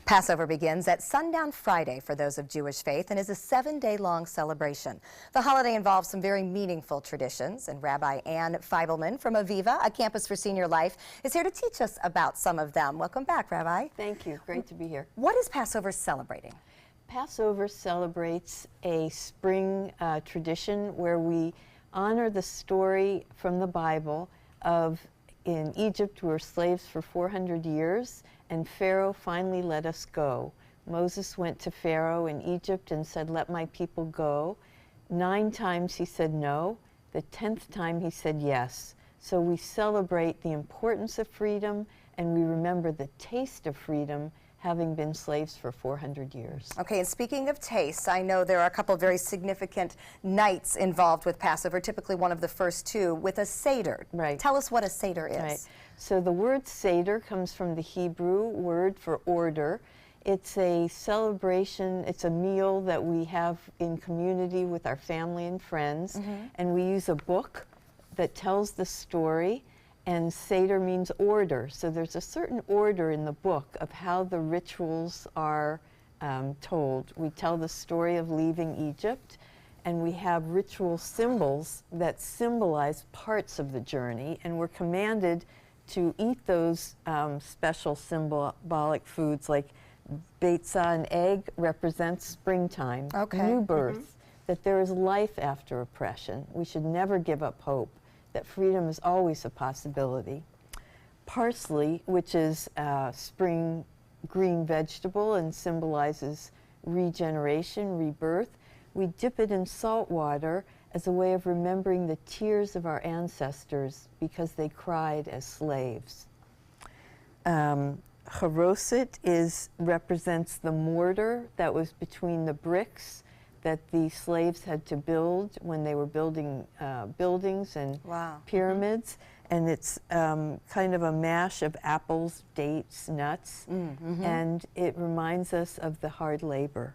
Passover begins at sundown Friday for those of Jewish faith and is a 7-day-long celebration. The holiday involves some very meaningful traditions, and Rabbi Ann Feibelman from Aviva, a campus for senior life, is here to teach us about some of them. Welcome back, Rabbi. Thank you. Great to be here. What is Passover celebrating? Passover celebrates a spring tradition where we honor the story from the Bible of in Egypt we were slaves for 400 years, and Pharaoh finally let us go. Moses went to Pharaoh in Egypt and said, "Let my people go." 9 times he said no. The 10th time he said yes. So we celebrate the importance of freedom, and we remember the taste of freedom, having been slaves for 400 years. Okay, and speaking of tastes, I know there are a couple of very significant nights involved with Passover, typically one of the first 2, with a Seder. Right. Tell us what a Seder is. Right. So the word Seder comes from the Hebrew word for order. It's a celebration, it's a meal that we have in community with our family and friends, and we use a book that tells the story. And Seder means order, so there's a certain order in the book of how the rituals are told. We tell the story of leaving Egypt, and we have ritual symbols that symbolize parts of the journey, and we're commanded to eat those special symbolic foods, like beitza, an egg, represents springtime, new birth, that there is life after oppression. We should never give up hope, that freedom is always a possibility. Parsley, which is a spring green vegetable and symbolizes regeneration, rebirth, we dip it in salt water as a way of remembering the tears of our ancestors because they cried as slaves. Charoset represents the mortar that was between the bricks that the slaves had to build when they were building buildings and pyramids. And it's kind of a mash of apples, dates, nuts, and it reminds us of the hard labor.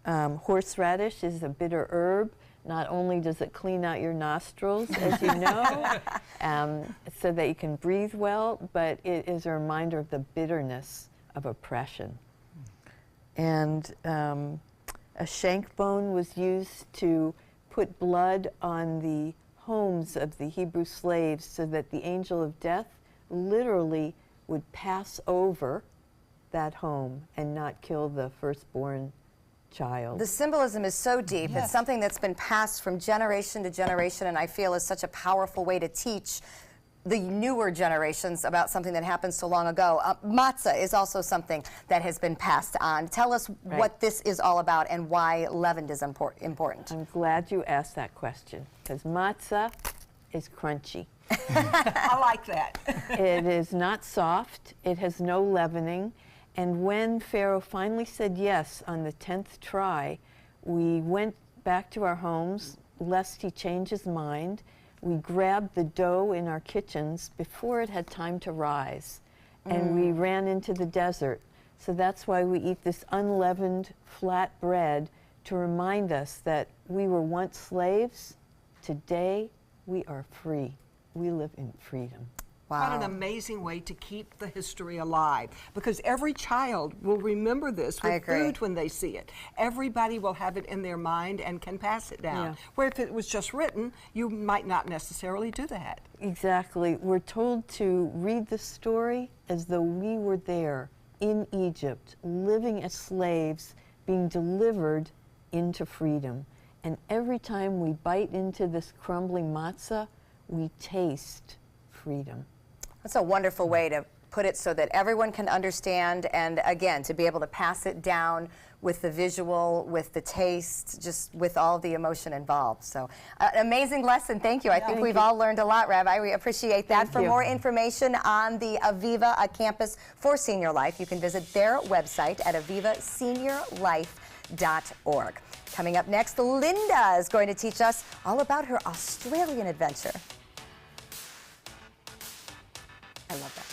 Horseradish is a bitter herb. Not only does it clean out your nostrils, as you know, so that you can breathe well, but it is a reminder of the bitterness of oppression. And a shank bone was used to put blood on the homes of the Hebrew slaves so that the angel of death literally would pass over that home and not kill the firstborn child. The symbolism is so deep. It's something that's been passed from generation to generation, and I feel is such a powerful way to teach the newer generations about something that happened so long ago. Matzah is also something that has been passed on. Tell us what this is all about and why leavened is important. I'm glad you asked that question, because matzah is crunchy. I like that. It is not soft, it has no leavening, and when Pharaoh finally said yes on the 10th try, we went back to our homes, lest he change his mind. We grabbed the dough in our kitchens before it had time to rise, and we ran into the desert. So that's why we eat this unleavened flat bread, to remind us that we were once slaves. Today we are free. We live in freedom. Wow. What an amazing way to keep the history alive, because every child will remember this with food when they see it. Everybody will have it in their mind and can pass it down. Where if it was just written, you might not necessarily do that. Exactly. We're told to read the story as though we were there in Egypt, living as slaves, being delivered into freedom. And every time we bite into this crumbling matzah, we taste freedom. That's a wonderful way to put it so that everyone can understand, and again, to be able to pass it down with the visual, with the taste, just with all the emotion involved. So, an amazing lesson. Thank you. I think we've all learned a lot, Rabbi. We appreciate that. For more information on the Aviva, a campus for senior life, you can visit their website at avivaseniorlife.org. Coming up next, Linda is going to teach us all about her Australian adventure. I love that.